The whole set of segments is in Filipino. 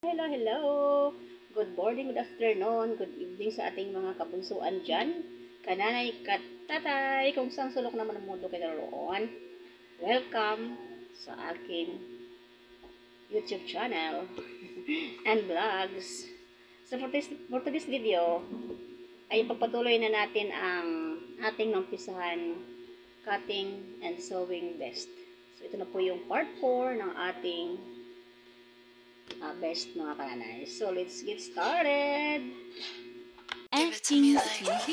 Hello, hello! Good morning, good afternoon, good evening sa ating mga kapunsuan dyan. Kananay, katatay, kung saan sulok naman ang mundo kayo naroon. Welcome sa aking YouTube channel and vlogs. So for this video, ay pagpatuloy na natin ang ating nampisahan cutting and sewing best. So ito na po yung part 4 ng ating best mga kananay. So let's get started! FT TV.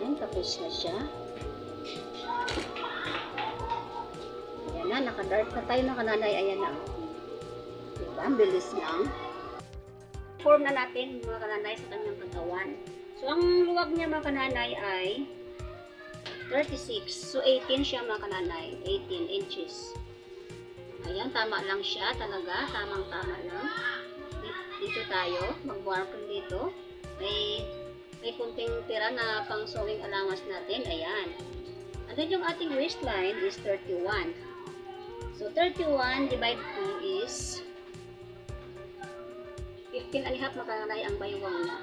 Ayan, tapos na siya. Ayan na, naka-dart na tayo mga kananay. Ayan na. Diba? Ang bilis lang. Form na natin mga kananay sa kanyang katawan. So, ang luwag niya mga kananay ay 36. So, 18 siya mga kananay. 18 inches. Ayan, tama lang siya talaga. Tamang-tama lang. Dito tayo. Mag-warpen dito. May kunting tira na pang sewing allowance natin. Ayan. And then, yung ating waistline is 31. So, 31 divided 2 is 15 and a half makananay ang baywang niya.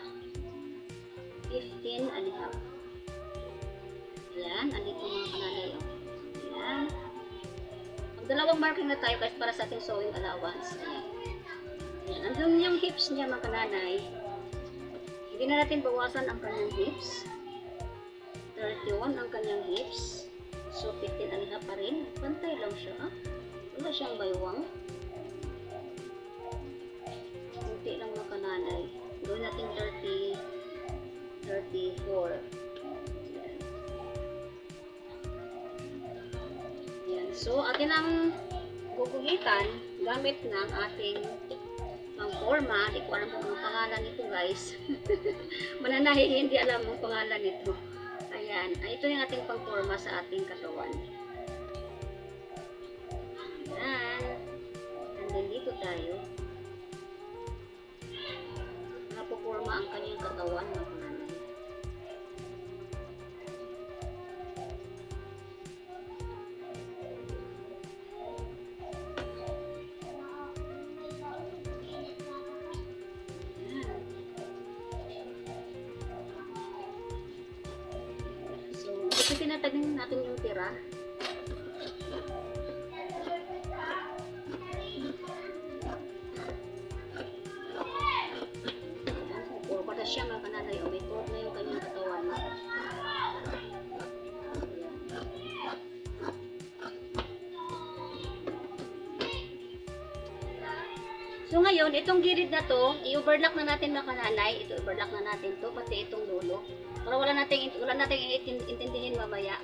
15 and a half. Ayan, andito mga kananay. Ayan. Magdalawang marking na tayo guys para sa ating sewing allowance. Ayan. Ayan. Andun yung hips niya mga kananay. Hindi na natin bawasan ang kanyang hips. 31 ang kanyang hips. So 15 and a half pa rin. Pantay lang siya. Wala siyang baywang. Kunti lang mga kananay. Gawin natin 34. Yan. So, atin ang guguhitan gamit ng ating pang-forma. Hindi ko alam kung ang pangalan nito guys. Mananahi, hindi alam ang pangalan nito. Ayan. Ito yung ating pang-forma sa ating katawan. Ayan. And then dito tayo. Napuporma ang kanyang katawan ng kananay. So, ito tinatagin natin yung tira. Siya mga kananay, may pork na yung kanyang katawan. So ngayon, itong gilid na to, i-overlock na natin mga kananay. Ito, overlock na natin to, pati itong dulo. Para wala natin intindihin mamaya.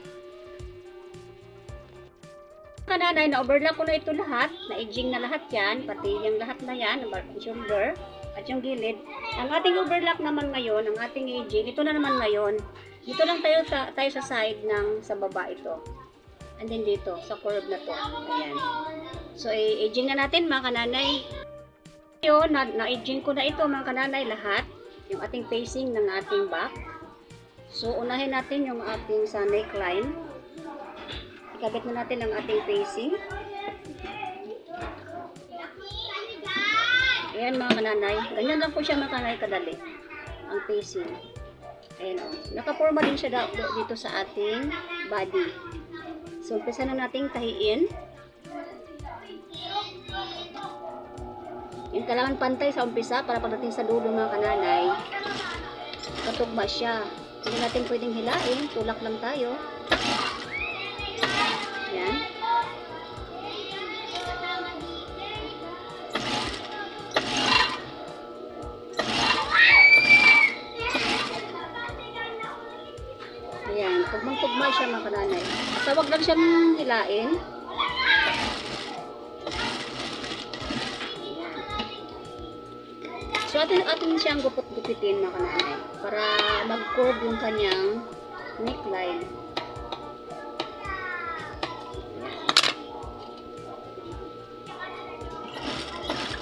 Kananay, na-overlock ko na ito lahat. Na-edging na lahat yan, pati yung lahat na yan, yung shoulder. At yung gilid, ang ating overlock naman ngayon, ang ating edging, ito na naman ngayon. Dito lang tayo sa side ng sa baba ito. And then dito, sa curve na to. Ayan. So, edging na natin mga kananay. Ngayon, na-edging ko na ito mga kananay lahat. Yung ating facing ng ating back. So, unahin natin yung ating sa neckline. Ikabit na natin ang ating facing. Ayan mga kananay. Ganyan lang po siya mga kananay kadali. Ang facing. Ayan o. Nakaporma din siya dito sa ating body. So, umpisa na nating tahiin. Yung kailangan pantay sa umpisa para pagdating sa dulo mga kananay. Katugma siya. Hindi natin pwedeng hilain. Tulak lang tayo. Ayan. Tugmang-tugma siya mga kananay. So, wag lang siyang hilain. So, atin siyang gupit-gupitin mga kananay. Para mag-curve yung kanyang neckline.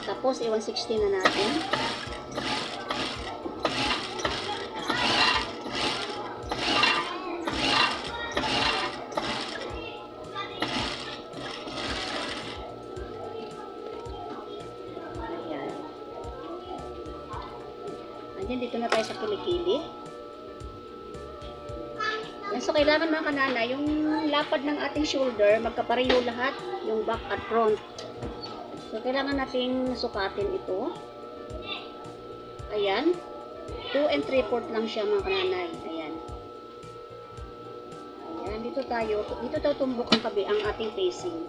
Tapos, i-160 na natin. And then, dito na tayo sa kilikili. Yan, so, kailangan mga kananay, yung lapad ng ating shoulder, magkapareho lahat, yung back at front. So, kailangan nating sukatin ito. Ayan. 2 3/4 lang siya mga kananay. Ayan. Ayan, dito tayo tumbok ang ating facing.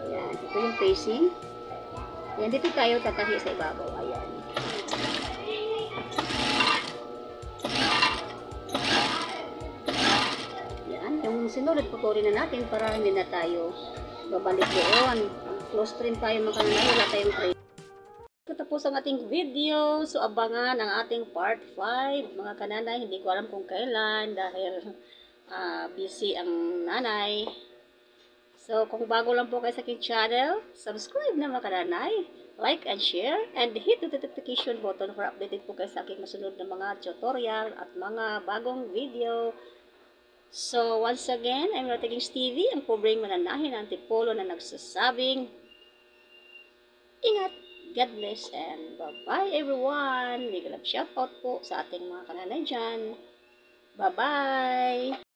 Ayan, ito yung facing. Ayan, dito tayo tatahi sa ibabaw. Ayan. Ayan, yung sinulid putulin na natin para hindi na tayo babalik doon. Close trim tayo mga kananay, wala tayong trim. Tapos ang ating video. So, abangan ang ating part 5. Mga kananay, hindi ko alam kung kailan dahil busy ang nanay. So, kung bago lang po kayo sa aking channel, subscribe na mga kananay. Like and share. And hit the notification button for updated po kayo sa aking masunod na mga tutorial at mga bagong video. So, once again, I'm Rotating Stevie, ang pobreng mananahin ng Antipolo na nagsasabing, ingat! God bless and bye-bye everyone. Big love shout out po sa ating mga kananay dyan. Bye-bye!